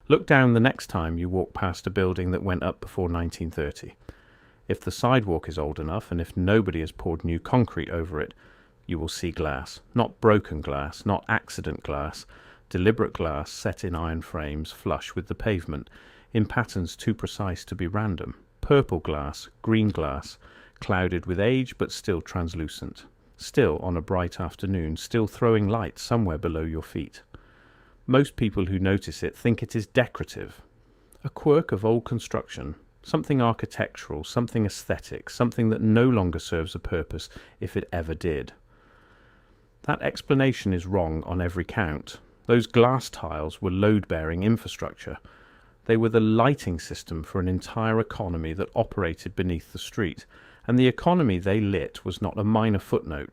Look down the next time you walk past a building that went up before 1930. If the sidewalk is old enough, and if nobody has poured new concrete over it, you will see glass. Not broken glass, not accident glass, deliberate glass set in iron frames flush with the pavement, in patterns too precise to be random. Purple glass, green glass, clouded with age but still translucent. Still on a bright afternoon, still throwing light somewhere below your feet. Most people who notice it think it is decorative. A quirk of old construction, something architectural, something aesthetic, something that no longer serves a purpose if it ever did. That explanation is wrong on every count. Those glass tiles were load-bearing infrastructure. They were the lighting system for an entire economy that operated beneath the street, and the economy they lit was not a minor footnote.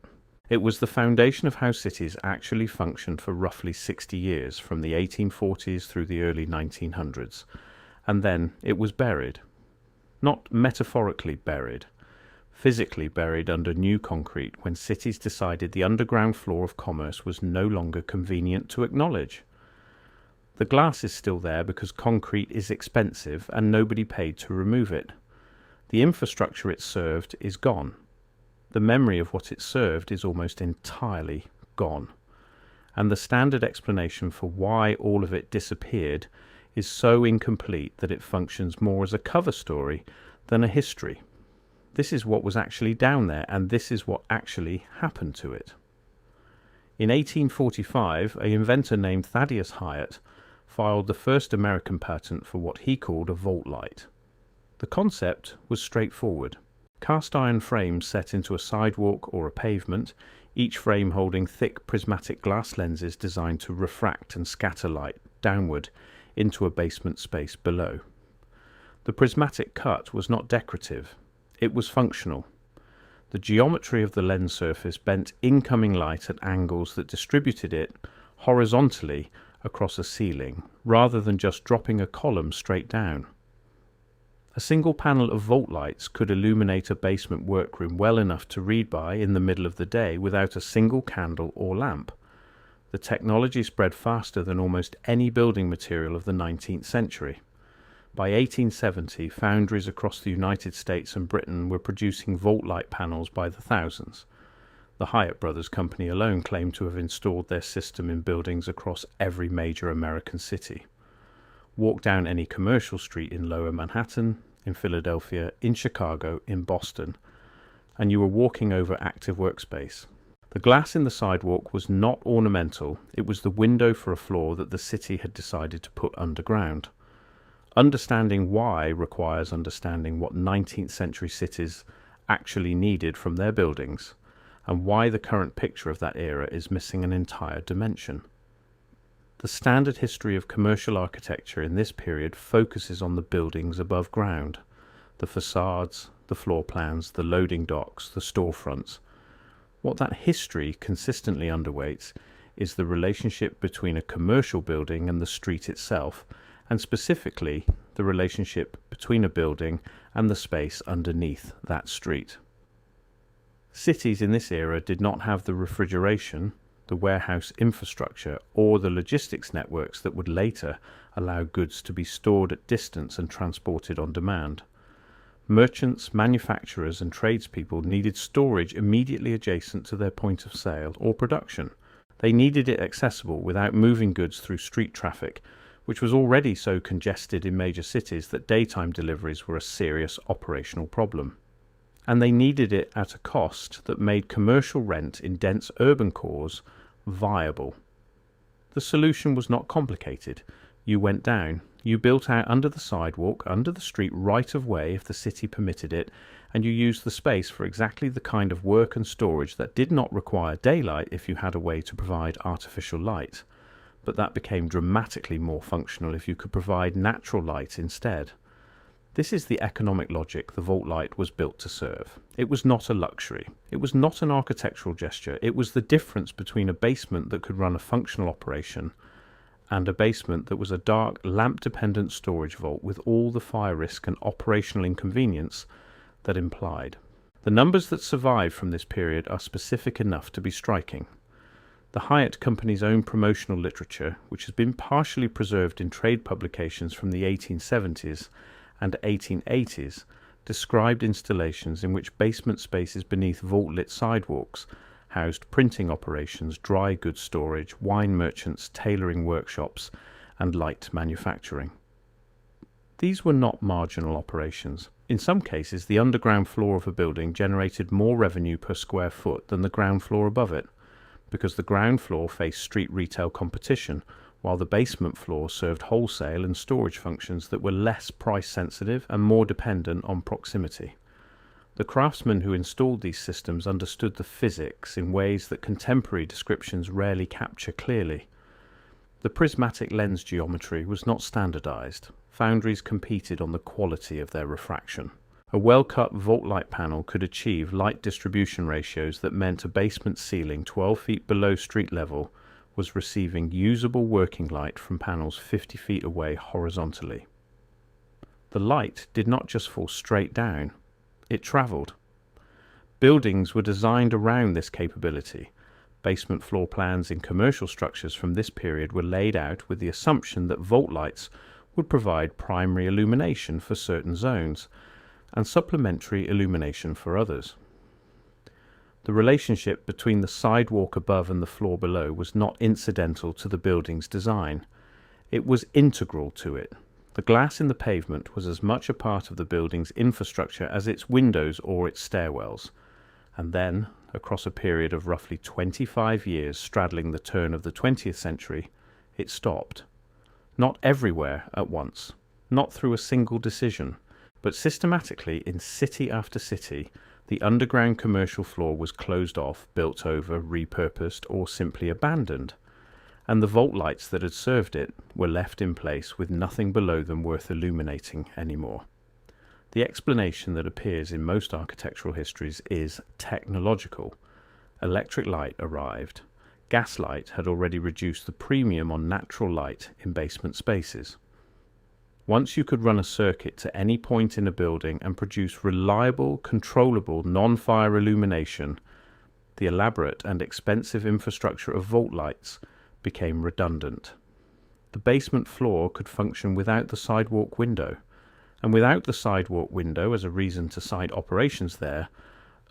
It was the foundation of how cities actually functioned for roughly 60 years, from the 1840s through the early 1900s. And then it was buried. Not metaphorically buried, physically buried under new concrete when cities decided the underground floor of commerce was no longer convenient to acknowledge. The glass is still there because concrete is expensive and nobody paid to remove it. The infrastructure it served is gone. The memory of what it served is almost entirely gone. And the standard explanation for why all of it disappeared is so incomplete that it functions more as a cover story than a history. This is what was actually down there, and this is what actually happened to it. In 1845, an inventor named Thaddeus Hyatt filed the first American patent for what he called a vault light. The concept was straightforward. Cast iron frames set into a sidewalk or a pavement, each frame holding thick prismatic glass lenses designed to refract and scatter light downward into a basement space below. The prismatic cut was not decorative, it was functional. The geometry of the lens surface bent incoming light at angles that distributed it horizontally across a ceiling, rather than just dropping a column straight down. A single panel of vault lights could illuminate a basement workroom well enough to read by in the middle of the day without a single candle or lamp. The technology spread faster than almost any building material of the 19th century. By 1870, foundries across the United States and Britain were producing vault light panels by the thousands. The Hyatt Brothers Company alone claimed to have installed their system in buildings across every major American city. Walk down any commercial street in Lower Manhattan, in Philadelphia, in Chicago, in Boston, and you were walking over active workspace. The glass in the sidewalk was not ornamental, it was the window for a floor that the city had decided to put underground. Understanding why requires understanding what 19th century cities actually needed from their buildings, and why the current picture of that era is missing an entire dimension. The standard history of commercial architecture in this period focuses on the buildings above ground, the facades, the floor plans, the loading docks, the storefronts. What that history consistently underweights is the relationship between a commercial building and the street itself, and specifically the relationship between a building and the space underneath that street. Cities in this era did not have the refrigeration, the warehouse infrastructure, or the logistics networks that would later allow goods to be stored at distance and transported on demand. Merchants, manufacturers, and tradespeople needed storage immediately adjacent to their point of sale or production. They needed it accessible without moving goods through street traffic, which was already so congested in major cities that daytime deliveries were a serious operational problem. And they needed it at a cost that made commercial rent in dense urban cores viable. The solution was not complicated. You went down, you built out under the sidewalk, under the street right of way if the city permitted it, and you used the space for exactly the kind of work and storage that did not require daylight if you had a way to provide artificial light. But that became dramatically more functional if you could provide natural light instead. This is the economic logic the vault light was built to serve. It was not a luxury. It was not an architectural gesture. It was the difference between a basement that could run a functional operation and a basement that was a dark, lamp-dependent storage vault with all the fire risk and operational inconvenience that implied. The numbers that survive from this period are specific enough to be striking. The Hyatt Company's own promotional literature, which has been partially preserved in trade publications from the 1870s and 1880s, described installations in which basement spaces beneath vault-lit sidewalks housed printing operations, dry goods storage, wine merchants, tailoring workshops, and light manufacturing. These were not marginal operations. In some cases, the underground floor of a building generated more revenue per square foot than the ground floor above it, because the ground floor faced street retail competition, while the basement floor served wholesale and storage functions that were less price sensitive and more dependent on proximity. The craftsmen who installed these systems understood the physics in ways that contemporary descriptions rarely capture clearly. The prismatic lens geometry was not standardized. Foundries competed on the quality of their refraction. A well-cut vault-light panel could achieve light distribution ratios that meant a basement ceiling 12 feet below street level was receiving usable working light from panels 50 feet away horizontally. The light did not just fall straight down, it travelled. Buildings were designed around this capability. Basement floor plans in commercial structures from this period were laid out with the assumption that vault lights would provide primary illumination for certain zones and supplementary illumination for others. The relationship between the sidewalk above and the floor below was not incidental to the building's design. It was integral to it. The glass in the pavement was as much a part of the building's infrastructure as its windows or its stairwells. And then, across a period of roughly 25 years straddling the turn of the 20th century, it stopped. Not everywhere at once, not through a single decision, but systematically in city after city, the underground commercial floor was closed off, built over, repurposed, or simply abandoned, and the vault lights that had served it were left in place with nothing below them worth illuminating anymore. The explanation that appears in most architectural histories is technological. Electric light arrived. Gaslight had already reduced the premium on natural light in basement spaces. Once you could run a circuit to any point in a building and produce reliable, controllable, non-fire illumination, the elaborate and expensive infrastructure of vault lights became redundant. The basement floor could function without the sidewalk window, and without the sidewalk window as a reason to site operations there,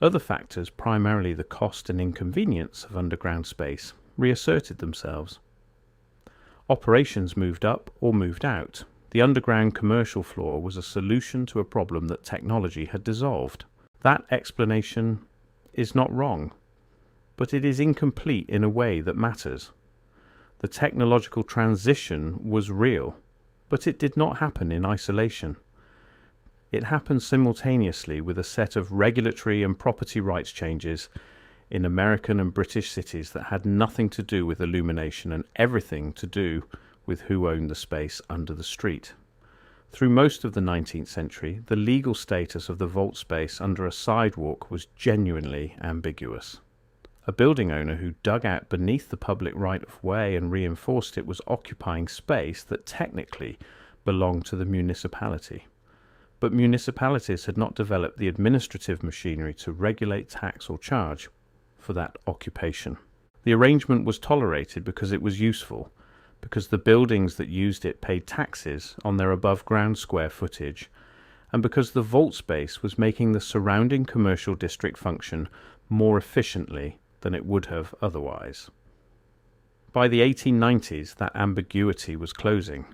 other factors, primarily the cost and inconvenience of underground space, reasserted themselves. Operations moved up or moved out. The underground commercial floor was a solution to a problem that technology had dissolved. That explanation is not wrong, but it is incomplete in a way that matters. The technological transition was real, but it did not happen in isolation. It happened simultaneously with a set of regulatory and property rights changes in American and British cities that had nothing to do with illumination and everything to do with who owned the space under the street. Through most of the 19th century, the legal status of the vault space under a sidewalk was genuinely ambiguous. A building owner who dug out beneath the public right-of-way and reinforced it was occupying space that technically belonged to the municipality. But municipalities had not developed the administrative machinery to regulate, tax, or charge for that occupation. The arrangement was tolerated because it was useful, because the buildings that used it paid taxes on their above-ground square footage, and because the vault space was making the surrounding commercial district function more efficiently than it would have otherwise. By the 1890s, that ambiguity was closing.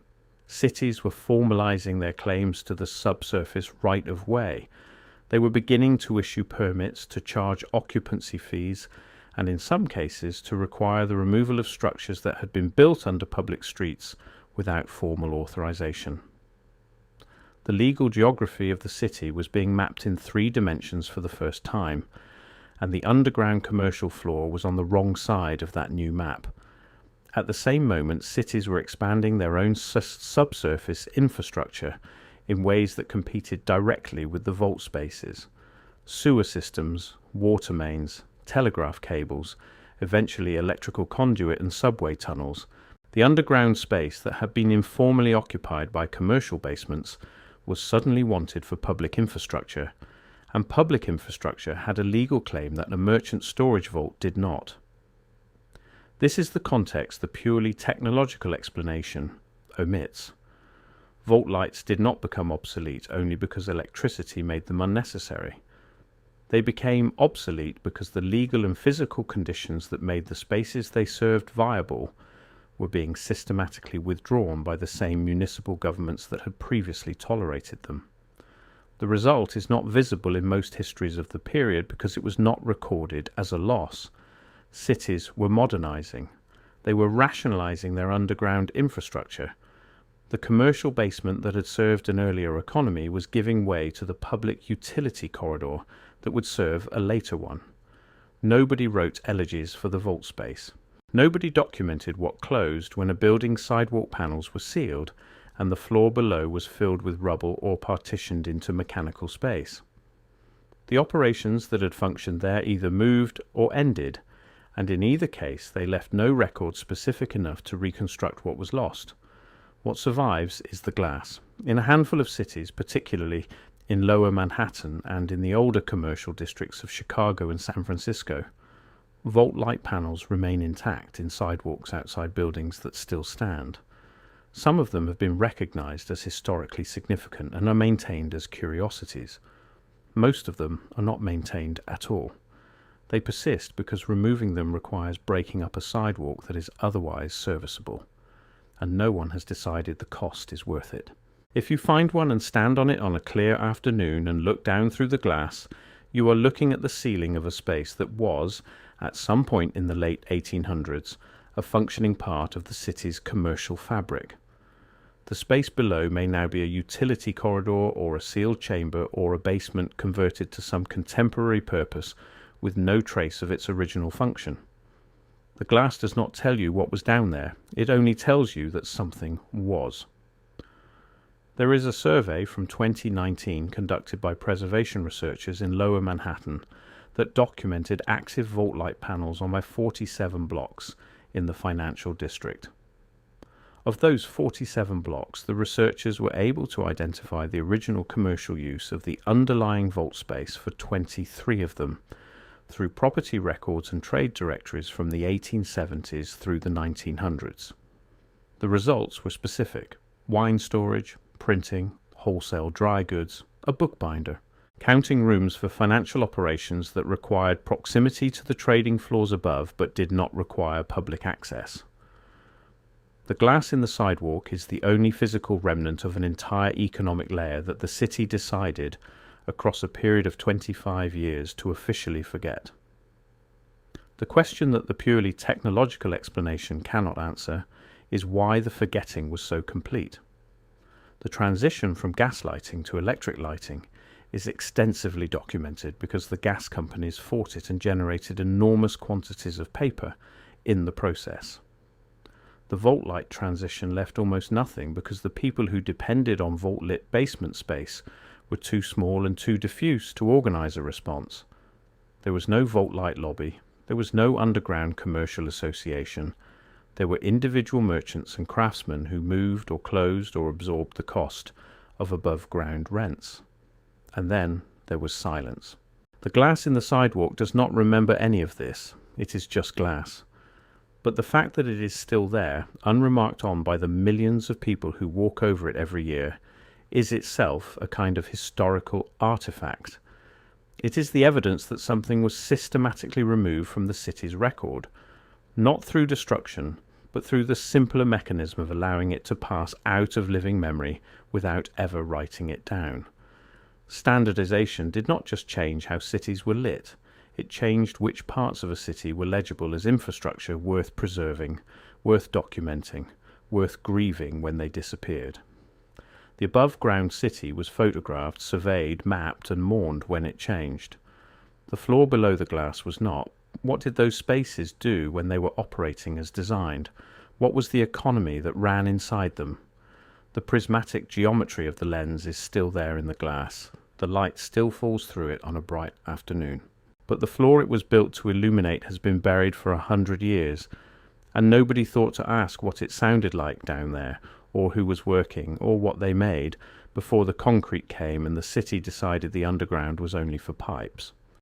Cities were formalizing their claims to the subsurface right-of-way. They were beginning to issue permits, to charge occupancy fees, and in some cases to require the removal of structures that had been built under public streets without formal authorization. The legal geography of the city was being mapped in 3 dimensions for the first time, and the underground commercial floor was on the wrong side of that new map. At the same moment, cities were expanding their own subsurface infrastructure in ways that competed directly with the vault spaces. Sewer systems, water mains, telegraph cables, eventually electrical conduit and subway tunnels. The underground space that had been informally occupied by commercial basements was suddenly wanted for public infrastructure, and public infrastructure had a legal claim that a merchant storage vault did not. This is the context the purely technological explanation omits. Vault lights did not become obsolete only because electricity made them unnecessary. They became obsolete because the legal and physical conditions that made the spaces they served viable were being systematically withdrawn by the same municipal governments that had previously tolerated them. The result is not visible in most histories of the period because it was not recorded as a loss. Cities were modernizing. They were rationalizing their underground infrastructure. The commercial basement that had served an earlier economy was giving way to the public utility corridor that would serve a later one. Nobody wrote elegies for the vault space. Nobody documented what closed when a building's sidewalk panels were sealed and the floor below was filled with rubble or partitioned into mechanical space. The operations that had functioned there either moved or ended, and in either case they left no record specific enough to reconstruct what was lost. What survives is the glass. In a handful of cities, particularly in lower Manhattan and in the older commercial districts of Chicago and San Francisco, vault light panels remain intact in sidewalks outside buildings that still stand. Some of them have been recognized as historically significant and are maintained as curiosities. Most of them are not maintained at all. They persist because removing them requires breaking up a sidewalk that is otherwise serviceable, and no one has decided the cost is worth it. If you find one and stand on it on a clear afternoon and look down through the glass, you are looking at the ceiling of a space that was, at some point in the late 1800s, a functioning part of the city's commercial fabric. The space below may now be a utility corridor or a sealed chamber or a basement converted to some contemporary purpose with no trace of its original function. The glass does not tell you what was down there, it only tells you that something was. There is a survey from 2019 conducted by preservation researchers in Lower Manhattan that documented active vault light panels on my 47 blocks in the financial district. Of those 47 blocks, the researchers were able to identify the original commercial use of the underlying vault space for 23 of them, through property records and trade directories from the 1870s through the 1900s. The results were specific: wine storage, printing, wholesale dry goods, a bookbinder, counting rooms for financial operations that required proximity to the trading floors above but did not require public access. The glass in the sidewalk is the only physical remnant of an entire economic layer that the city decided across a period of 25 years to officially forget. The question that the purely technological explanation cannot answer is why the forgetting was so complete. The transition from gas lighting to electric lighting is extensively documented because the gas companies fought it and generated enormous quantities of paper in the process. The vault light transition left almost nothing because the people who depended on vault lit basement space were too small and too diffuse to organize a response. There was no vault light lobby, there was no underground commercial association, there were individual merchants and craftsmen who moved or closed or absorbed the cost of above ground rents. And then there was silence. The glass in the sidewalk does not remember any of this, it is just glass. But the fact that it is still there, unremarked on by the millions of people who walk over it every year, is itself a kind of historical artifact. It is the evidence that something was systematically removed from the city's record, not through destruction, but through the simpler mechanism of allowing it to pass out of living memory without ever writing it down. Standardization did not just change how cities were lit, it changed which parts of a city were legible as infrastructure worth preserving, worth documenting, worth grieving when they disappeared. The above-ground city was photographed, surveyed, mapped, and mourned when it changed. The floor below the glass was not. What did those spaces do when they were operating as designed? What was the economy that ran inside them? The prismatic geometry of the lens is still there in the glass. The light still falls through it on a bright afternoon. But the floor it was built to illuminate has been buried for 100 years, and nobody thought to ask what it sounded like down there, or who was working, or what they made, before the concrete came and the city decided the underground was only for pipes.